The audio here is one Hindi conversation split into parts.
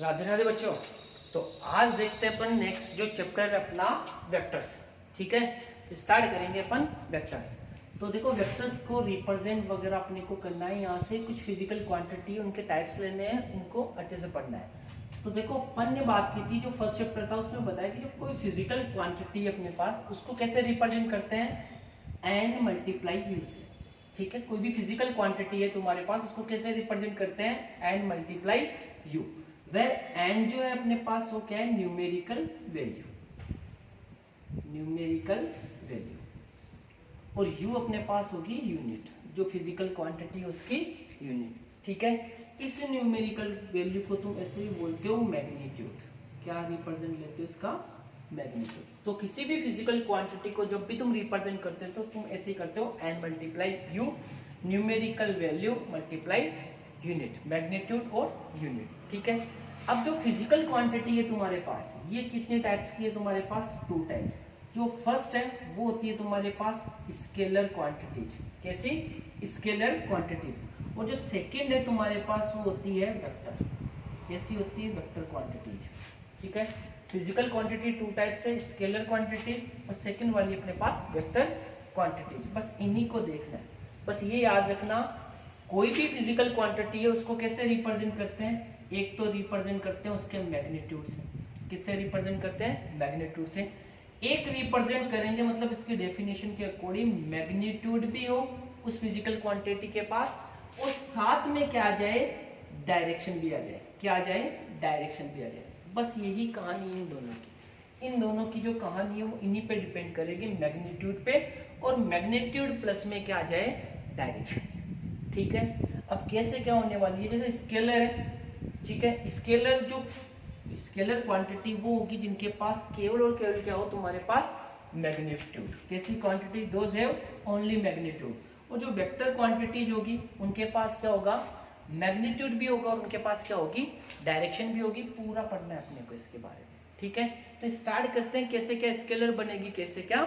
राधे राधे बच्चों। तो आज देखते हैं अपन नेक्स्ट जो चैप्टर है अपना वेक्टर्स। ठीक है, तो स्टार्ट करेंगे अपन वेक्टर्स। तो देखो वेक्टर्स को रिप्रेजेंट वगैरह अपने को करना है। यहाँ से कुछ फिजिकल क्वांटिटी उनके टाइप्स लेने हैं, उनको अच्छे से पढ़ना है। तो देखो अपन ने बात की थी जो फर्स्ट चैप्टर था उसमें बताया कि जो कोई फिजिकल क्वांटिटी अपने पास उसको कैसे रिप्रेजेंट करते हैं, एन मल्टीप्लाई यू से। ठीक है, कोई भी फिजिकल क्वांटिटी है तुम्हारे पास उसको कैसे रिप्रेजेंट करते हैं, N multiply U. Where N जो है अपने पास वो क्या है, न्यूमेरिकल वैल्यू, न्यूमेरिकल वैल्यू। और यू अपने पास होगी यूनिट, जो फिजिकल क्वांटिटी है उसकी यूनिट। ठीक है, इस न्यूमेरिकल वैल्यू को तुम ऐसे ही बोलते हो मैग्नीट्यूड। क्या रिप्रेजेंट लेते हो इसका, मैग्नीट्यूड। तो किसी भी फिजिकल क्वांटिटी को जब भी तुम रिप्रेजेंट करते हो तो तुम ऐसे ही करते हो, N multiply U, numerical value multiply unit, magnitude और यूनिट। ठीक है, अब जो फिजिकल क्वांटिटी है तुम्हारे पास, ये कितने टाइप्स की है तुम्हारे पास, टू टाइप्स। जो फर्स्ट है वो होती है तुम्हारे पास स्केलर क्वांटिटीज। कैसी, स्केलर क्वांटिटीज। और जो सेकंड है तुम्हारे पास वो होती है वेक्टर। कैसी होती है, वेक्टर क्वांटिटीज। ठीक है, फिजिकल क्वांटिटी टू टाइप्स है, स्केलर क्वांटिटीज और सेकंड वाली अपने पास वेक्टर क्वांटिटीज। बस इन्हीं को देखना है, बस ये याद रखना। कोई भी फिजिकल क्वांटिटी है उसको कैसे रिप्रेजेंट करते हैं, एक तो रिप्रेजेंट करते हैं उसके मैग्नीट्यूड से। किससे रिप्रेजेंट करते हैं, मैग्नीट्यूड से। एक रिप्रेजेंट करेंगे मतलब इसकी डेफिनेशन के अकॉर्डिंग मैग्नीट्यूड भी हो उस फिजिकल क्वांटिटी के पास, और साथ में क्या आ जाए, डायरेक्शन भी आ जाए। क्या आ जाए, डायरेक्शन भी आ जाए। बस यही कहानी इन दोनों की। इन दोनों की जो कहानी है वो इन्हीं पे डिपेंड करेगी, मैग्नीट्यूड पे, और मैग्नीट्यूड प्लस में क्या आ जाए, डायरेक्शन। ठीक है, अब कैसे क्या होने वाली है, जैसे स्केलर है। ठीक है, स्केलर जो स्केलर क्वांटिटी वो होगी जिनके पास केवल और केवल क्या हो, तुम्हारे पास मैग्नीट्यूड। कैसी quantity, those have only magnitude. और जो वेक्टर क्वांटिटीज होगी उनके पास क्या होगा, मैग्नीट्यूड भी होगा और उनके पास क्या होगी, डायरेक्शन भी होगी। पूरा पढ़ना है अपने को इसके बारे में। ठीक है, तो स्टार्ट करते हैं कैसे क्या स्केलर बनेगी, कैसे क्या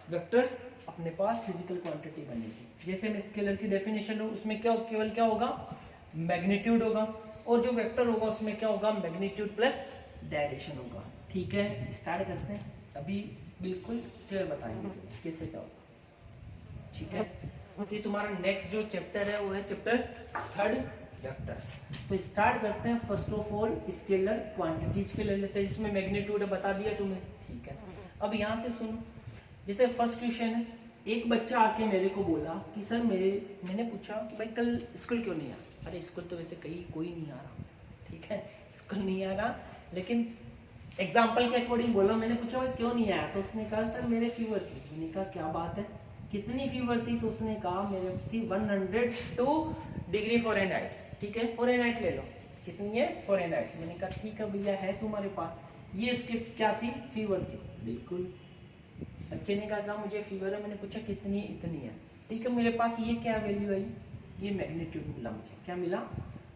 वेक्टर अपने पास फिजिकल क्वांटिटी बनेगी। जैसे मैं स्केलर की डेफिनेशन हूँ उसमें क्या केवल क्या होगा, मैग्नीट्यूड होगा, और जो वेक्टर होगा उसमें क्या होगा, मैग्नीट्यूड प्लस डायरेक्शन होगा। ठीक है, स्टार्ट करते हैं। अभी बिल्कुल क्लियर बताएंगे कैसे क्या होगा। ठीक है, तो तुम्हारा नेक्स्ट जो चैप्टर है वो है चैप्टर थर्ड, वेक्टर्स। तो स्टार्ट करते हैं। First of all scalar quantities के ले लेते हैं, जिसमें मैग्नीट्यूड बता दिया तुम्हें। ठीक है, अब यहाँ से सुनो। जैसे फर्स्ट क्वेश्चन है, एक बच्चा आके मेरे को बोला कि सर मैंने पूछा कि भाई कल स्कूल क्यों नहीं आया। अरे स्कूल तो वैसे कहीं कोई नहीं आ रहा। ठीक है, स्कूल नहीं आ रहा, लेकिन एग्जाम्पल के अकॉर्डिंग बोला। मैंने पूछा भाई क्यों नहीं आया, तो उसने कहा सर मेरे फीवर थी। मैंने कहा क्या बात है, कितनी फीवर थी, तो उसने कहा मेरे थी 102 डिग्री फ़ारेनहाइट। ठीक है, फ़ारेनहाइट ले लो, कितनी है, फ़ारेनहाइट। मैंने कहा ठीक है भैया है तुम्हारे पास, ये इसकी क्या थी, फीवर थी। बिल्कुल, बच्चे ने कहा मुझे फीवर है। मैंने पूछा कितनी, इतनी है। ठीक है, मेरे पास ये क्या वैल्यू आई, ये मैग्नीट्यूड मिला मुझे। क्या मिला,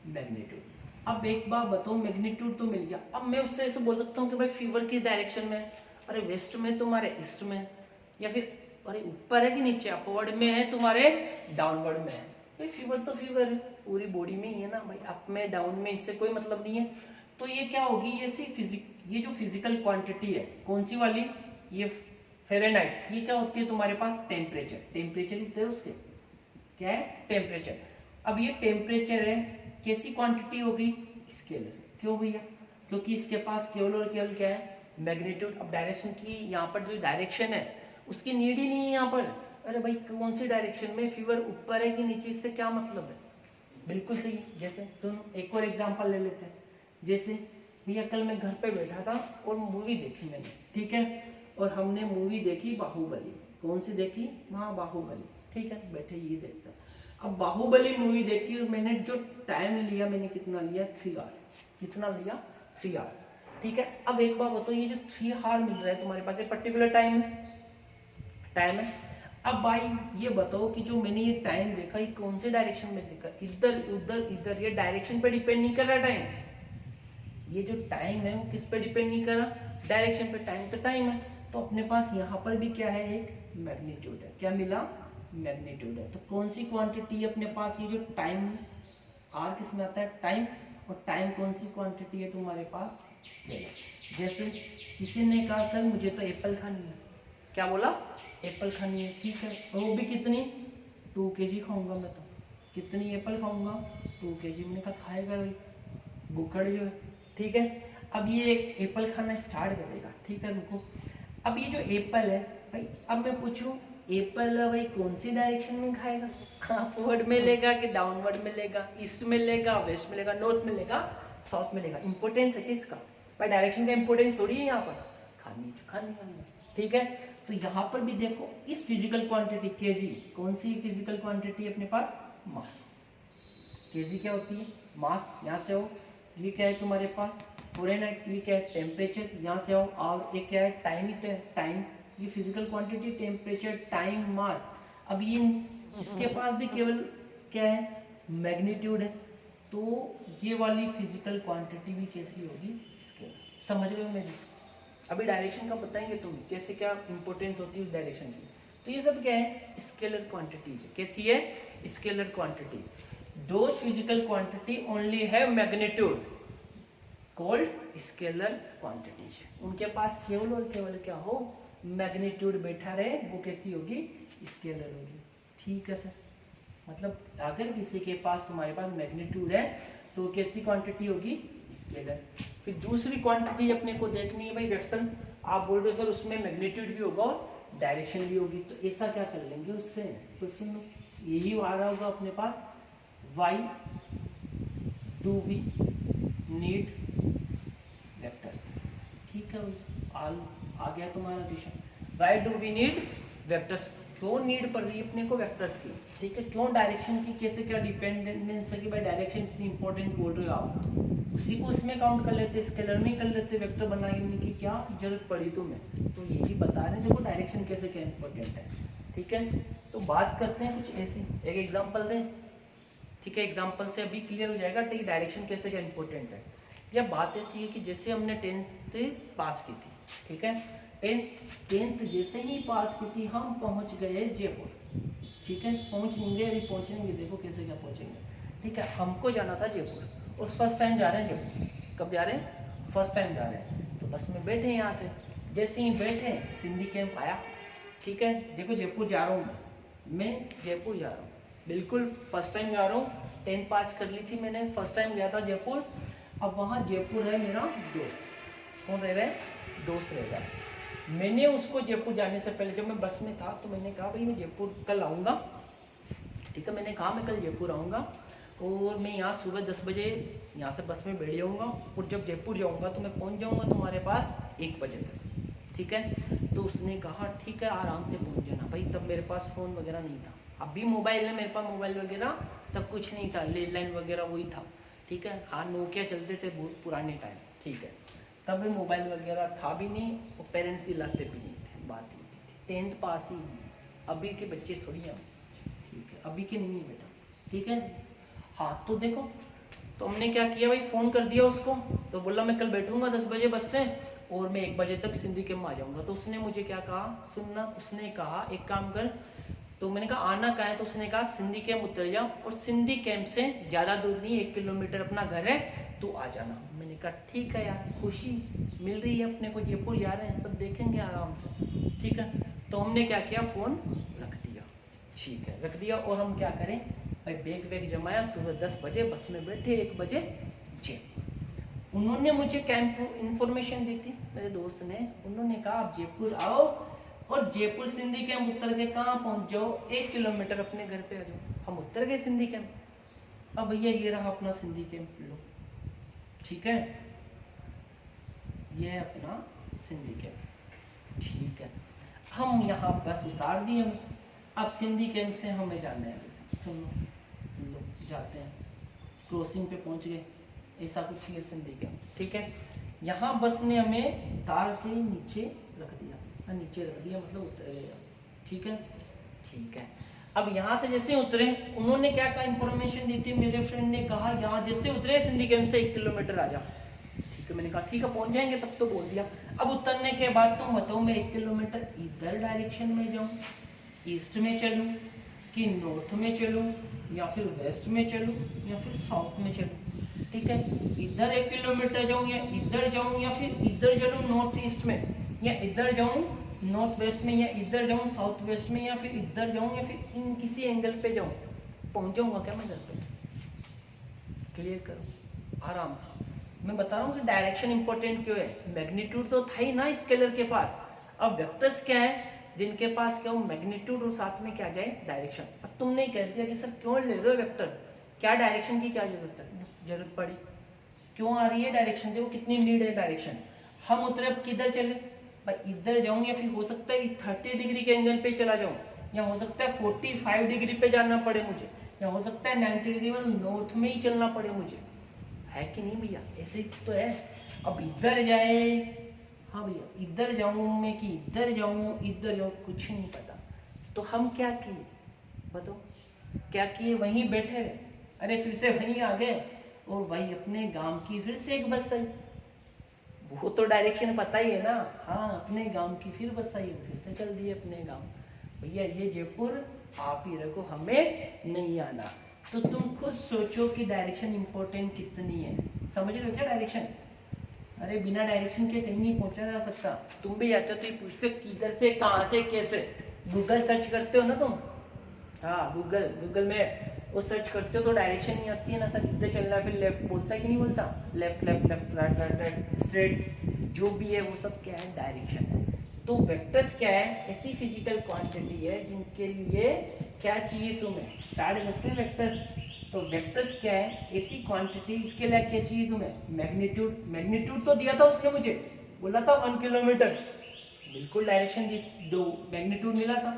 मैग्नीट्यूड। अब एक बार बताओ, मैग्नीट्यूड तो मिल गया। अब मैं उससे ऐसे बोल सकता हूँ कि भाई फीवर की डायरेक्शन में, अरे वेस्ट में तुम्हारे ईस्ट में, या फिर अरे ऊपर है कि नीचे, अपवर्ड में है तुम्हारे डाउनवर्ड में है। भाई फीवर तो फीवर है, पूरी बॉडी में ही है ना भाई, अप में डाउन में इससे कोई मतलब नहीं है। तो ये क्या होगी, ये जो फिजिकल क्वांटिटी है, कौन सी वाली, ये फ़ारेनहाइट। ये क्या होती है तुम्हारे पास, टेम्परेचर। टेम्परेचर होते हैं उसके, क्या है, टेम्परेचर। अब ये टेम्परेचर है, कैसी क्वांटिटी होगी, स्केलर। क्यों भैया, क्योंकि इसके पास केवल और केवल क्या है, मैग्नीट्यूड। अब डायरेक्शन की यहाँ पर जो डायरेक्शन है उसकी नीड ही नहीं है यहाँ पर। अरे भाई कौन सी डायरेक्शन में, फीवर ऊपर है कि नीचे, इससे क्या मतलब है। बिल्कुल सही। जैसे सुनो एक और एग्जांपल ले लेते हैं। जैसे भैया कल मैं घर पे बैठा था और मूवी देखी मैंने। ठीक है, और हमने मूवी देखी बाहुबली। कौन सी देखी, वहाँ बाहुबली। ठीक है, बैठे ये देखता। अब बाहुबली मूवी देखी और मैंने जो टाइम लिया, मैंने कितना लिया, 3 आवर। कितना लिया, 3 आवर। ठीक है, अब एक बार बताओ, ये जो 3 आवर मिल रहा है तुम्हारे पास, एक पर्टिकुलर टाइम है। अब भाई ये बताओ कि जो मैंने ये टाइम देखा, ये कौन से डायरेक्शन में देखा, इधर उधर इधर। ये डायरेक्शन पे डिपेंड नहीं कर रहा टाइम, ये जो टाइम है वो किस पे डिपेंड नहीं कर रहा, डायरेक्शन पे। टाइम तो टाइम है। तो अपने पास यहाँ पर भी क्या है, एक मैग्नीट्यूड है। क्या मिला, मैग्नीट्यूड है। तो कौन सी क्वांटिटी है अपने पास, ये जो टाइम, आर किस में आता है, टाइम, और टाइम कौन सी क्वांटिटी है तुम्हारे पास, स्केलर। जैसे किसी ने कहा सर मुझे तो एप्पल खानी है, क्या बोला, एप्पल खानी है, ठीक है, और वो भी कितनी, 2 kg खाऊंगा मैं तो, कितनी एप्पल खाऊंगा, 2 kg। मैंने कहा खाएगा भाई, भूखड़ जो है, ठीक है। अब ये एप्पल खाना स्टार्ट करेगा, ठीक है, रुको। अब ये जो एप्पल है भाई, अब मैं पूछूं एप्पल भाई कौन सी डायरेक्शन में खाएगा, अपवर्ड में लेगा कि डाउनवर्ड में लेगा, ईस्ट में लेगा, वेस्ट में लेगा, नॉर्थ में लेगा, साउथ में लेगा। इंपॉर्टेंस है किसका भाई, डायरेक्शन का इंपॉर्टेंस थोड़ी है यहाँ पर, खानी है, ठीक है। तो यहाँ पर भी देखो इस फिजिकल क्वांटिटी केजी, कौन सी फिजिकल क्वांटिटी अपने पास, मास। केजी क्या होती है, मास। यहाँ से हो, ये क्या है तुम्हारे पास, फ़ारेनहाइट, ये क्या है, टेम्परेचर। यहाँ से आओ, और ये क्या है, टाइम ही तो है, टाइम। ये फिजिकल क्वांटिटी, टेम्परेचर, टाइम, मास। अब ये इसके पास भी केवल क्या है, मैग्नीट्यूड है। तो ये वाली फिजिकल क्वांटिटी भी कैसी होगी, स्केलर। समझ रहे हो मेरी। अभी डायरेक्शन का बताएंगे तुम कैसे, क्या इंपॉर्टेंस होती है उस डायरेक्शन की। तो ये सब क्या है, स्केलर क्वांटिटीज है। कैसी है, स्केलर क्वांटिटी। दो फिजिकल क्वांटिटी ओनली है मैग्नीट्यूड कॉल्ड स्केलर क्वांटिटीज। उनके पास केवल और केवल क्या हो, मैग्नीट्यूड बैठा रहे, वो कैसी होगी, स्केलर होगी, ठीक है सर। मतलब अगर किसी के पास, तुम्हारे पास मैग्नीट्यूड है तो कैसी क्वांटिटी होगी, स्केलर। फिर दूसरी क्वांटिटी अपने को देखनी है भाई वेक्टर। आप बोल रहे हो सर उसमें मैग्नीट्यूड भी होगा और डायरेक्शन भी होगी, तो ऐसा क्या कर लेंगे उससे, तो सुनो यही आ रहा होगा अपने पास, why do we need vectors, ठीक है। आ गया तुम्हारा question, why do we need vectors. क्यों नीड पड़ रही है अपने को वेक्टर्स की, ठीक है। क्यों डायरेक्शन की, कैसे क्या डिपेंडेंस है कि भाई डायरेक्शन इतनी इंपॉर्टेंट बोल रहे हो आप, उसी को इसमें काउंट कर लेते, स्केलर में कर लेते, वेक्टर बनाने की क्या जरूरत पड़ी तुम्हें। तो यही बता रहे हैं देखो डायरेक्शन कैसे क्या इंपॉर्टेंट है, ठीक है। तो बात करते हैं कुछ ऐसी, एक एग्जाम्पल दें, ठीक है। एग्जाम्पल से अभी क्लियर हो जाएगा ठीक डायरेक्शन कैसे क्या इंपॉर्टेंट है। यह बात ऐसी है कि जैसे हमने 10th पास की थी, ठीक है। 10th जैसे ही पास की थी हम पहुंच गए जयपुर, ठीक है। पहुंच नहीं गए, अभी पहुंचेंगे, देखो कैसे क्या पहुंचेंगे, ठीक है। हमको जाना था जयपुर और फर्स्ट टाइम जा रहे हैं जयपुर। कब जा रहे हैं, फर्स्ट टाइम जा रहे हैं। तो बस में बैठे यहाँ से, जैसे ही बैठे सिंधी कैंप आया, ठीक है। देखो जयपुर जा रहा हूँ मैं जयपुर जा रहा हूँ, बिल्कुल फर्स्ट टाइम जा रहा हूँ। 10th पास कर ली थी मैंने, फर्स्ट टाइम गया था जयपुर। अब वहाँ जयपुर है मेरा दोस्त, कौन रह रहा है, दोस्त रह रहा है। मैंने उसको जयपुर जाने से पहले जब मैं बस में था तो मैंने कहा भाई मैं जयपुर कल आऊँगा, ठीक है। मैंने कहा मैं कल जयपुर आऊँगा और मैं यहाँ सुबह 10 बजे यहाँ से बस में बैठ जाऊँगा और जब जयपुर जाऊँगा तो मैं पहुँच जाऊँगा तुम्हारे पास 1 बजे तक, ठीक है। तो उसने कहा ठीक है आराम से पहुँच जाना भाई। तब मेरे पास फ़ोन वगैरह नहीं था, अभी मोबाइल है मेरे पास, मोबाइल वगैरह तब कुछ नहीं था, लैंडलाइन वगैरह वही था, ठीक है। हाँ नोकिया चलते थे बहुत पुराने टाइम, ठीक है। तब मोबाइल वगैरह था भी नहीं और पेरेंट्स दिलाते भी नहीं थे, बात ही थी। 10th पास ही, अभी के बच्चे थोड़ी हैं, ठीक है, अभी के नहीं है बेटा, ठीक है। हाँ तो देखो, तो हमने क्या किया भाई, फ़ोन कर दिया उसको, तो बोला मैं कल बैठूंगा 10 बजे बस से और मैं 1 बजे तक सिंधी कैंप में आ जाऊँगा। तो उसने मुझे क्या कहा, सुनना, उसने कहा एक काम कर, तो मैंने कहा आना कहाँ है, तो उसने कहा सिंधी कैंप उतर जा और सिंधी कैंप से ज़्यादा दूर नहीं, 1 किलोमीटर अपना घर है, तू आ जाना। मैंने कहा ठीक है यार, खुशी मिल रही है अपने को, जयपुर जा रहे हैं, सब देखेंगे आराम से, ठीक है। तो हमने क्या किया, फ़ोन रख दिया, ठीक है, रख दिया। और हम क्या करें भाई, बैग वैग जमाया, सुबह 10 बजे बस में बैठे, 1 बजे जयपुर। उन्होंने मुझे कैंप इन्फॉर्मेशन दी थी मेरे दोस्त ने, उन्होंने कहा आप जयपुर आओ और जयपुर सिंधी कैंप उतर के कहाँ पहुँच जाओ, 1 किलोमीटर अपने घर पे आ जाओ। हम उतर गए सिंधी कैंप। अब भैया ये रहा अपना सिंधी कैंप, लो, ठीक है, ये है अपना सिंधी कैंप, ठीक है। हम यहाँ बस उतार दिए हम, अब सिंधी कैंप से हमें जाना है, सुनो लो जाते हैं, क्रॉसिंग पे पहुँच गए, ऐसा कुछ ये सिंधी कैंप, ठीक है। यहाँ बस ने हमें उतार के नीचे रख दिया, नीचे रख दिया मतलब उतर गया, ठीक है, ठीक है। अब यहाँ से जैसे उतरे, उन्होंने क्या कहा, इंफॉर्मेशन दी थी मेरे फ्रेंड ने कहा यहाँ जैसे उतरे सिंधी कैंप से 1 किलोमीटर आ जा, ठीक है। मैंने कहा ठीक है पहुंच जाएंगे, तब तो बोल दिया। अब उतरने के बाद तुम बताओ मैं 1 किलोमीटर इधर डायरेक्शन में जाऊँ, ईस्ट में चलूँ कि नॉर्थ में चलूँ या फिर वेस्ट में चलूँ या फिर साउथ में चलूँ, ठीक है, इधर 1 किलोमीटर जाऊं या इधर जाऊं या फिर इधर चलूं नॉर्थ ईस्ट में, या इधर जाऊं नॉर्थ वेस्ट में, या इधर जाऊं साउथ वेस्ट में, या फिर इधर जाऊं या फिर इन किसी एंगल पे जाऊं, पहुंच जाऊंगा क्या मैं घर पे? क्लियर करो आराम से। मैं बता रहा हूँ कि डायरेक्शन इंपॉर्टेंट क्यों है। मैग्नीट्यूड तो था ही ना स्केलर के पास, अब वेक्टर्स क्या है जिनके पास क्या हो मैग्नीट्यूड और साथ में क्या जाए डायरेक्शन। अब तुमने कह दिया कि सर क्यों ले रहे हो वेक्टर, क्या डायरेक्शन की क्या जरूरत पड़ी, क्यों आ रही है डायरेक्शन, देखो कितनी नीड है डायरेक्शन। हम उतरे अब किधर चले भाई, इधर जाऊं या फिर हो सकता है 30 डिग्री के एंगल पे चला जाऊं, या हो सकता है 45 डिग्री पे जाना पड़े मुझे, या हो सकता है 90 डिग्री नॉर्थ में ही चलना पड़े मुझे, है कि नहीं भैया? ऐसे तो है। अब इधर जाए, हाँ भैया इधर जाऊं मैं कि इधर जाऊं कुछ नहीं पता, तो हम क्या किए बताओ, क्या किए, वहीं बैठे रहे, अरे फिर से वहीं आ गए और वही अपने गांव की फिर से एक बस आई, वो तो डायरेक्शन पता ही है ना, हाँ अपने गांव की फिर बस आई, फिर से चल दिए अपने गांव। भैया ये जयपुर आप ही रखो, हमें नहीं आना। तो तुम खुद सोचो कि डायरेक्शन इंपॉर्टेंट कितनी है, समझ रहे हो क्या डायरेक्शन? अरे बिना डायरेक्शन के कहीं नहीं पहुंचा जा सकता। तुम भी आते हो तो ये पूछते किधर से, कहां से, कैसे, गूगल सर्च करते हो ना तुम, हाँ गूगल में वो सर्च करते हो तो डायरेक्शन नहीं आती है ना सर, इधर चलना है फिर लेफ्ट, बोलता है कि नहीं बोलता, left left left right right right straight, जो भी है वो सब क्या है डायरेक्शन है। तो वेक्टर्स क्या है, ऐसी फिजिकल क्वांटिटी है जिनके लिए क्या चाहिए तुम्हें, स्टार्ट करते हैं वेक्टर्स। तो वेक्टर्स क्या है, ऐसी क्वांटिटी, इसके लिए क्या चाहिए तुम्हें, मैग्नीट्यूड। मैग्नीट्यूड तो दिया था उसने मुझे, बोला था 1 किलोमीटर, बिल्कुल डायरेक्शन दी, दो मैग्नीट्यूड मिला था,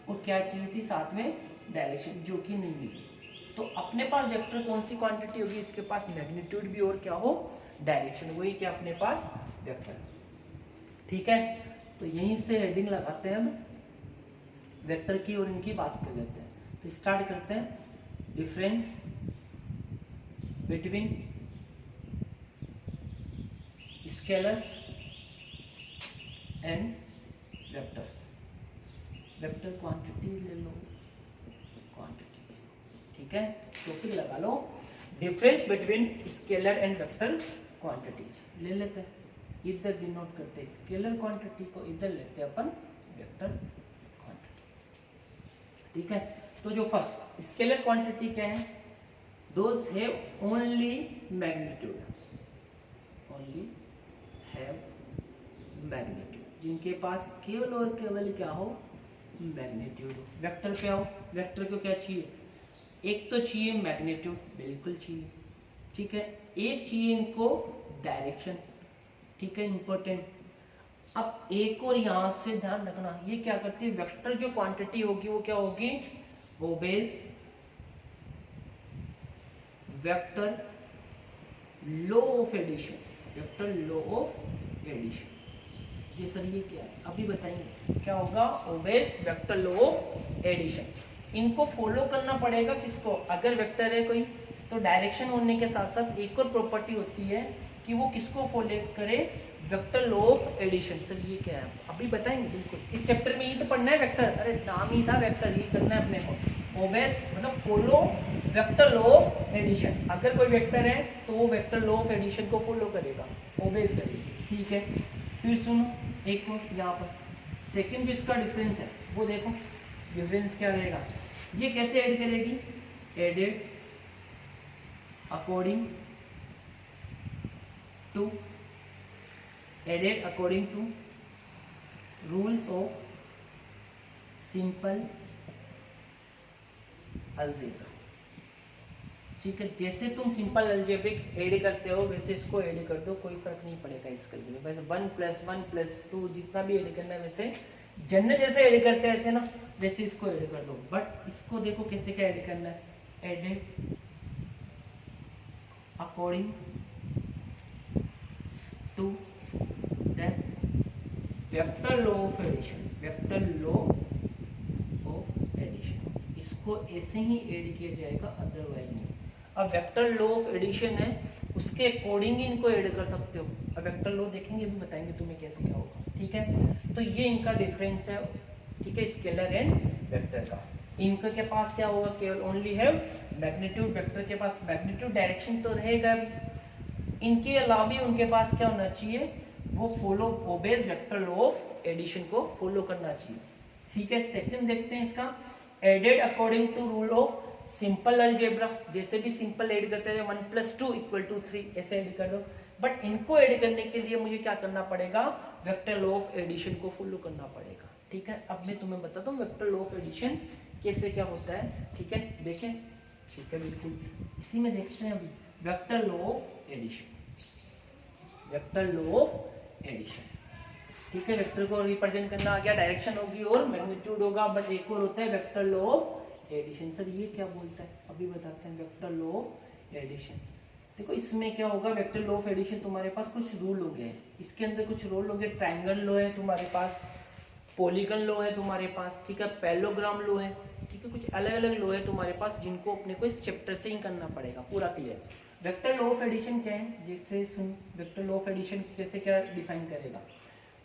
और क्या चाहिए थी साथ में डायरेक्शन, जो कि नहीं मिली। तो अपने पास वेक्टर कौन सी क्वांटिटी होगी, इसके पास मैग्नीट्यूड भी और क्या हो डायरेक्शन, वही क्या अपने पास वेक्टर। ठीक है, तो यहीं से हेडिंग लगाते हैं हम वेक्टर की और इनकी बात कर लेते हैं। तो स्टार्ट करते हैं, difference between scalar and vectors. Vector quantity ले लो, क्वांटिटी, ठीक है, टॉपिक लगा लो, difference between scalar and vector quantities ले लेते हैं। इधर डिनोट करते हैं स्केलर क्वांटिटी को, इधर लेते हैं अपन वेक्टर क्वांटिटी, ठीक है। तो जो फर्स्ट स्केलर क्वांटिटी क्या है, those have only magnitude, only have magnitude, जिनके पास केवल और केवल क्या हो मैग्नीट्यूड हो। वेक्टर क्या हो, वेक्टर को क्या चाहिए, एक तो चाहिए मैग्नीट्यूड, बिल्कुल चाहिए, ठीक है, एक चाहिए इनको डायरेक्शन, ठीक है, इंपॉर्टेंट। अब एक और यहां से ध्यान रखना, ये क्या करती है, वेक्टर जो क्वांटिटी होगी वो क्या होगी, obeys vector law of addition, vector law of addition. जी सर ये क्या है, अभी बताएंगे क्या होगा, obeys vector law of addition. इनको फॉलो करना पड़ेगा किसको, अगर वेक्टर है कोई तो डायरेक्शन होने के साथ साथ एक और प्रॉपर्टी होती है कि वो किसको फॉलो करे, vector law of addition. Sir ये क्या है अभी बताएंगे, बिल्कुल इस चैप्टर में ये तो पढ़ना है वेक्टर, अरे नाम ही था वेक्टर, ये करना है अपने को, ओबेज मतलब follow vector law of addition. अगर कोई वेक्टर है तो वो वेक्टर लॉ ऑफ एडिशन को फॉलो करेगा, ओबेज करेगी, ठीक है। फिर सुनो एक और यहाँ पर सेकंड जो इसका डिफरेंस है वो देखो, डिफरेंस क्या रहेगा, ये कैसे ऐड करेगी, added according to, added according to rules of simple algebra, ठीक है। जैसे तुम सिंपल अलजेब्रिक ऐड करते हो वैसे इसको ऐड कर दो, कोई फर्क नहीं पड़ेगा इसके लिए। वैसे 1 + 1 + 2 जितना भी ऐड करना है वैसे जन्ने जैसे ऐड करते रहते हैं ना वैसे इसको ऐड कर दो। बट इसको देखो कैसे क्या ऐड करना है, added according to vector law of addition, vector law of addition, इसको ऐसे ही ऐड किया जाएगा अदरवाइज नहीं। अब वेक्टर लॉ ऑफ एडिशन है उसके अकॉर्डिंग ही इनको ऐड कर सकते हो। अब वेक्टर लॉ देखेंगे अभी बताएंगे तुम्हें कैसे क्या होगा, ठीक है। तो ये इनका डिफरेंस है, ठीक है, स्केलर एंड वेक्टर का। इनके के पास क्या होगा, केवल ओनली हैव मैग्नीट्यूड, वेक्टर के पास मैग्नीट्यूड, डायरेक्शन तो रहेगा भी, इनके अलावा भी उनके पास क्या होना चाहिए, वो follow obeys vector law of addition को फॉलो करना चाहिए। ठीक है, सेकंड देखते हैं इसका, added according to rule of simple algebra. जैसे भी सिंपल ऐड करते हैं 1 + 2 = 3 ऐसे ऐड कर दो, बट इनको ऐड करने के लिए मुझे क्या करना पड़ेगा, वेक्टर लॉ ऑफ एडिशन को फॉलो करना पड़ेगा। ठीक है, अब मैं तुम्हें बताता हूँ वेक्टर लॉ ऑफ एडिशन कैसे क्या होता है। ठीक है, देखें, ठीक है, बिल्कुल इसी में देखते हैं अभी vector law of addition. Vector law of addition, ठीक है, वेक्टर को रिप्रेजेंट करना आ गया, डायरेक्शन होगी और मैग्नीट्यूड होगा, बट एक और होता है vector law of addition. Sir ये क्या बोलता है, अभी बताते हैं। वेक्टर लॉ ऑफ एडिशन, देखो इसमें क्या होगा, वेक्टर लॉ ऑफ एडिशन तुम्हारे पास कुछ रूल हो गए, इसके अंदर कुछ रूल हो गए। ट्रायंगल लॉ है तुम्हारे पास, पॉलीगन लॉ है तुम्हारे पास, ठीक है, पैरेललोग्राम लॉ है, ठीक है, कुछ अलग अलग लॉ है तुम्हारे पास जिनको अपने को इस चैप्टर से ही करना पड़ेगा पूरा clear. Vector law of addition क्या है, जैसे सुन, वेक्टर लॉ ऑफ एडिशन कैसे क्या डिफाइन करेगा।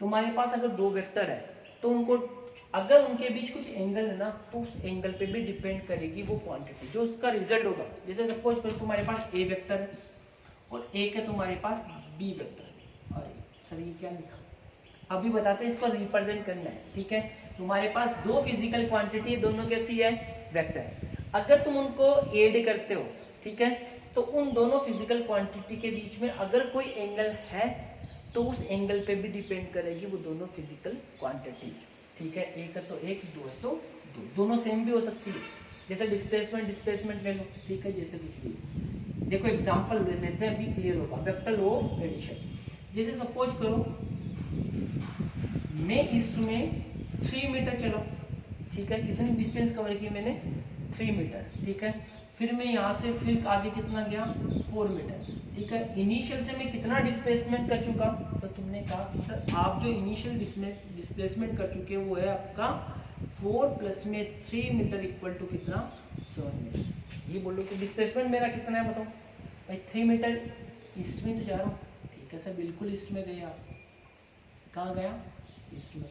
तुम्हारे पास अगर दो वेक्टर है तो उनको अगर उनके बीच कुछ एंगल है ना, तो उस एंगल पे भी डिपेंड करेगी वो क्वांटिटी जो उसका रिजल्ट होगा। जैसे सपोज करो तुम्हारे पास ए वेक्टर है और एक है तुम्हारे पास बी वेक्टर। अरे सर ये क्या लिखा, अभी बताते हैं, इसको रिप्रेजेंट करना है। ठीक है, तुम्हारे पास दो फिजिकल क्वांटिटी है, दोनों कैसी है, वेक्टर। अगर तुम उनको ऐड करते हो, ठीक है, तो उन दोनों फिजिकल क्वांटिटी के बीच में अगर कोई एंगल है तो उस एंगल पे भी डिपेंड करेगी वो दोनों फिजिकल क्वांटिटीज। ठीक है, एक है तो एक, दो है तो दो, दोनों सेम भी हो सकती है। जैसे डिस्प्लेसमेंट ले लो, ठीक है, जैसे कुछ भी। देखो एग्जांपल ले लेते हैं, अभी क्लियर होगा वेक्टर लॉ ऑफ एडिशन। जैसे सपोज करो मैं इसमें 3 मीटर चलो, ठीक है, कितनी डिस्टेंस कवर की मैंने, 3 मीटर, ठीक है, फिर मैं यहाँ से फिर आगे कितना गया, 4 मीटर, ठीक है। इनिशियल से मैं कितना डिस्प्लेसमेंट कर चुका, तो तुमने कहा कि सर आप जो इनिशियल डिस्प्लेसमेंट कर चुके वो है आपका 4 + 3 मीटर = कितना, 7 मीटर। ये बोलो कि डिस्प्लेसमेंट मेरा कितना है, बताओ भाई। 3 मीटर ईस्ट में तो जा रहा हूँ, ठीक है सर, बिल्कुल ईस्ट में गया। कहाँ गया, ईस्ट में।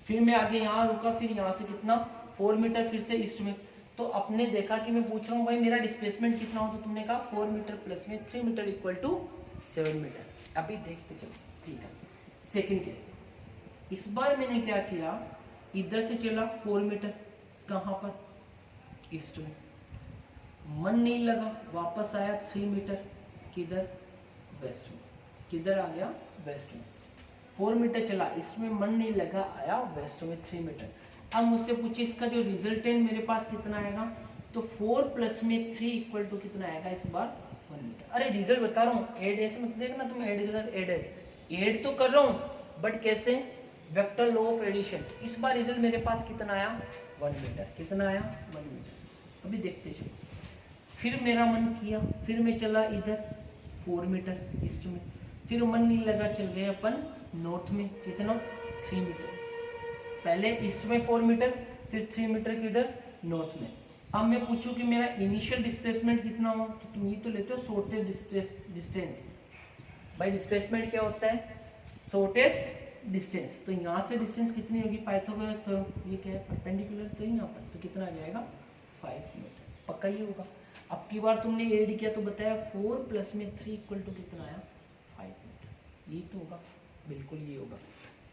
फिर मैं आगे यहाँ रुका, फिर यहाँ से कितना, 4 मीटर फिर से ईस्ट में। तो आपने देखा कि मैं पूछ रहा हूँ भाई मेरा डिस्प्लेसमेंट कितना हो, तो तुमने कहा 4 मीटर + 3 मीटर = 7 मीटर। अभी देखते चलो, ठीक है। सेकंड केस, इस बार मैंने क्या किया, इधर से चला 4 मीटर, कहाँ पर, ईस्ट में, मन नहीं लगा, वापस आया 3 मीटर, किधर, वेस्ट में। किधर आ गया, वेस्ट में। 4 मीटर चला, इसमें मन नहीं लगा, आया वेस्ट में 3 मीटर। अब मुझसे पूछे इसका जो रिजल्टेंट मेरे पास कितना आएगा, तो 4 + 3 = कितना आएगा इस बार, 1 मीटर। अरे रिजल्ट बता रहा हूँ, ऐड ऐसे मत देखना तुम, ऐड तो कर रहा हूँ, बट कैसे, वेक्टर लॉ ऑफ एडिशन। इस बार रिजल्ट मेरे पास कितना आया, 1 मीटर। कितना आया, 1 मीटर। अभी देखते चलो, फिर मेरा मन किया, फिर मैं चला इधर 4 मीटर ईस्ट में, फिर मन नहीं लगा, चल गए अपन नॉर्थ में, कितना, 3 मीटर। पहले ईस्ट में 4 मीटर, फिर 3 मीटर किधर, नॉर्थ में। अब मैं पूछूं कि मेरा इनिशियल डिस्प्लेसमेंट कितना हो, तो तुम ये तो लेते हो शॉर्टेस्ट डिस्टेंस। भाई डिस्प्लेसमेंट क्या होता है, शॉर्टेस्ट डिस्टेंस। तो यहाँ से डिस्टेंस कितनी होगी, पाइथागोरस ये क्या है, परपेंडिकुलर, तो यहाँ पर तो कितना आ जाएगा, 5 मीटर। पक्का ही होगा। अब की बार तुमने ऐड किया तो बताया 4 + 3 = कितना आया, 5 मीटर। ये तो होगा, बिल्कुल ये होगा।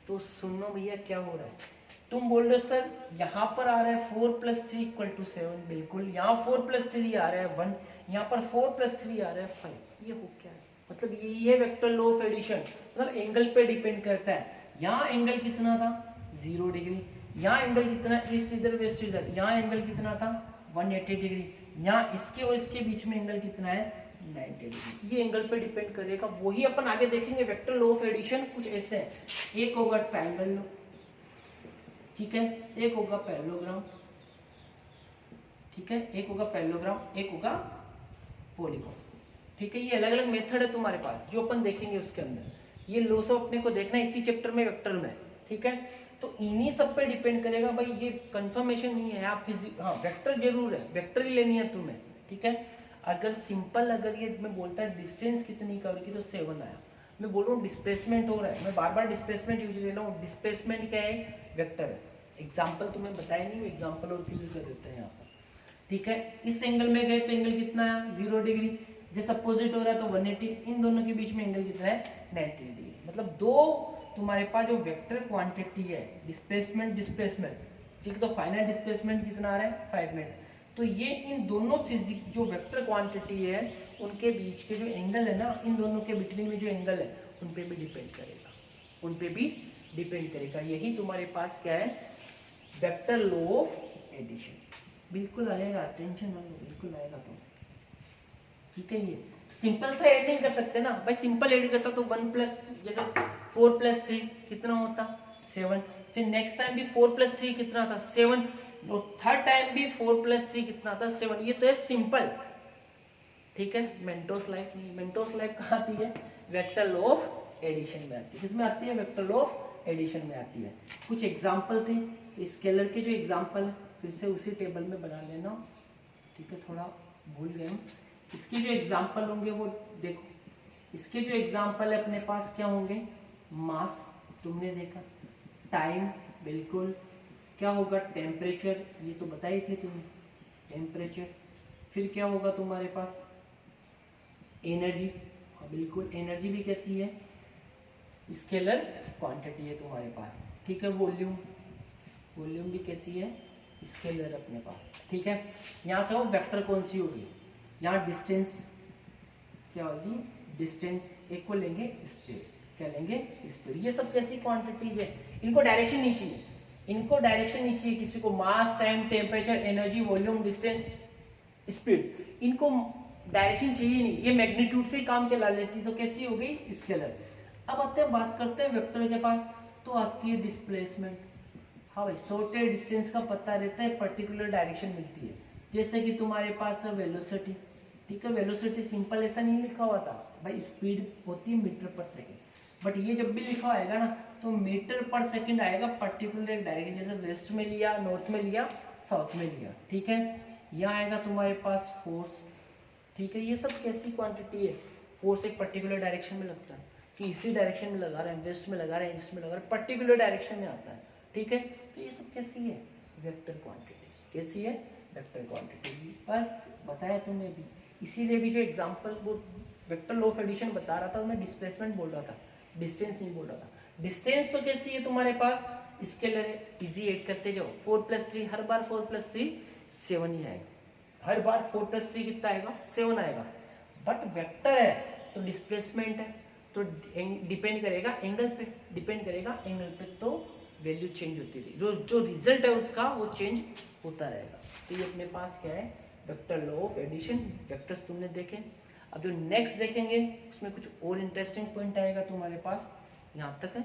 तो सुनो भैया क्या हो रहा है, तुम बोल रहे हो सर यहाँ पर आ रहा है 4 + 3 = 7, बिल्कुल। यहाँ 4 + 3 आ रहा है 1, यहाँ पर 4 + 3 आ रहा है 5। ये हो क्या है, मतलब यही है वेक्टर लॉ ऑफ एडिशन, मतलब एंगल पे डिपेंड करता है। यहाँ एंगल कितना था, 0 डिग्री। यहाँ एंगल कितना, ईस्ट इधर वेस्ट इधर। यहाँ एंगल कितना था, 180 डिग्री। यहाँ इसके और इसके बीच में एंगल कितना है, 90 डिग्री। ये एंगल पे डिपेंड करेगा, वही अपन आगे देखेंगे। वेक्टर लॉ ऑफ एडिशन कुछ ऐसे है, एक होगा ट्रायंगल लॉ, ठीक है, एक होगा पैरेललोग्राम, ठीक है, एक होगा पैरेललोग्राम, एक होगा पॉलीगॉन, ठीक है। ये अलग अलग मेथड है तुम्हारे पास जो अपन देखेंगे उसके अंदर। ये लॉ सब अपने को देखना है इसी चैप्टर में, वेक्टर में, ठीक है। तो इन्हीं सब पे डिपेंड करेगा भाई, ये कंफर्मेशन नहीं है आप हाँ वेक्टर जरूर है, वेक्टर ही लेनी है तुम्हें, ठीक है। अगर सिंपल, अगर ये मैं बोलता है डिस्टेंस कितनी कवर की, तो 7 आया। मैं बोल रहा हूँ डिस्प्लेसमेंट हो रहा है, मैं बार बार डिस्प्लेसमेंट यूज ले रहा हूँ। डिस्प्लेसमेंट क्या है, वेक्टर है। एग्जाम्पल तुम्हें बताया नहीं, एग्जाम्पल और क्लियर कर देते हैं यहाँ पर, ठीक है। इस एंगल में गए तो एंगल कितना है, 0 डिग्री। जैसे अपोजिट हो रहा है तो 180, इन दोनों के बीच में एंगल कितना है 90 डिग्री। मतलब दो तुम्हारे पास जो वेक्टर क्वांटिटी है डिस्प्लेसमेंट डिस्प्लेसमेंट, ठीक है, तो फाइनल डिस्प्लेसमेंट कितना आ रहा है 5 मिनट, तो ये इन दोनों फिजिक जो वेक्टर क्वांटिटी है उनके बीच के जो एंगल है ना, इन दोनों के बिटवीन में जो एंगल है उन पे भी डिपेंड करेगा, उन पे भी डिपेंड करेगा। यही तुम्हारे पास क्या है वेक्टर लॉ ऑफ एडिशन। बिल्कुल आएगा, टेंशन ना लो, बिल्कुल आएगा। तो ठीक है, ये सिंपल सा ऐड नहीं कर सकते ना भाई, सिंपल ऐड करता तो 1 प्लस जैसे 4 प्लस 3 कितना होता 7, फिर नेक्स्ट टाइम भी 4 प्लस 3 कितना था 7, और थर्ड टाइम भी 4 प्लस 3 कितना था 7। ये तो है सिंपल, ठीक है। मेंटोस लाइफ नहीं, मेंटोस लाइफ कहाँ आती है वेक्टर लॉ ऑफ एडिशन में आती है। किसमें आती है वेक्टर लॉ ऑफ एडिशन में आती है। कुछ एग्जाम्पल थे स्केलर के, जो एग्जाम्पल है फिर से उसी टेबल में बना लेना, ठीक है, थोड़ा भूल गए हम। इसके जो एग्जाम्पल होंगे वो देखो, इसके जो एग्जाम्पल है अपने पास क्या होंगे, मास तुमने देखा, टाइम बिल्कुल, क्या होगा टेम्परेचर, ये तो बताए थे तुम्हें टेम्परेचर, फिर क्या होगा तुम्हारे पास एनर्जी, हाँ बिल्कुल एनर्जी भी कैसी है स्केलर क्वांटिटी है तुम्हारे पास, ठीक है। वॉल्यूम, वॉल्यूम भी कैसी है स्केलर अपने पास, ठीक है। यहाँ से वो वेक्टर कौन सी होगी, यहाँ डिस्टेंस क्या होगी डिस्टेंस, एक को लेंगे स्पीड, क्या लेंगे स्पीड। ये सब कैसी क्वांटिटीज है, इनको डायरेक्शन नहीं चाहिए, इनको डायरेक्शन नहीं चाहिए किसी को, मास time temperature energy volume distance speed, इनको डायरेक्शन चाहिए नहीं, ये मैग्नीट्यूड से काम चला लेती, तो कैसी हो गई स्केलर। अब आते हैं बात करते हैं वेक्टर के पास, तो आती है डिस्प्लेसमेंट। हाँ भाई शॉर्टेड डिस्टेंस का पता रहता है, पर्टिकुलर डायरेक्शन मिलती है, जैसे कि तुम्हारे पास है वेलोसिटी, ठीक है। वेलोसिटी सिंपल ऐसा नहीं लिखा हुआ था भाई, स्पीड होती है मीटर पर सेकेंड, बट ये जब भी लिखा आएगा ना तो मीटर पर सेकेंड आएगा पर्टिकुलर डायरेक्शन, जैसे वेस्ट में लिया, नॉर्थ में लिया, साउथ में लिया, ठीक है। यहाँ आएगा तुम्हारे पास फोर्स, ठीक है। ये सब कैसी क्वांटिटी है, फोर्स एक पर्टिकुलर डायरेक्शन में लगता है, कि इसी डायरेक्शन में लगा रहे हैं, वेस्ट में लगा रहे हैं, ईस्ट में लगा रहे हैं, पर्टिकुलर डायरेक्शन में आता है, ठीक है। तो ये सब कैसी है वेक्टर क्वांटिटी, कैसी है वेक्टर क्वांटिटी, बस बताया तुमने भी। इसीलिए भी जो एग्जांपल वो वेक्टर लॉ ऑफ एडिशन बता रहा था, मैं डिस्प्लेसमेंट बोल रहा था, डिस्टेंस नहीं बोल रहा था। डिस्टेंस तो कैसी है तुम्हारे पास स्केलर है, इजी ऐड करते जाओ, 4 प्लस 3, हर बार 4 प्लस 3 7 ही आएगा, हर बार 4 प्लस 3 कितना आएगा 7 आएगा। बट वेक्टर है तो डिस्प्लेसमेंट है, तो डिपेंड करेगा एंगल पे, डिपेंड करेगा एंगल पे, तो वैल्यू चेंज होती रहेगी, जो रिजल्ट है उसका वो चेंज होता रहेगा। तो ये अपने पास क्या है vector law of addition, vectors तुमने देखे। अब जो नेक्स्ट देखेंगे उसमें कुछ और इंटरेस्टिंग पॉइंट आएगा तुम्हारे पास, यहाँ तक है।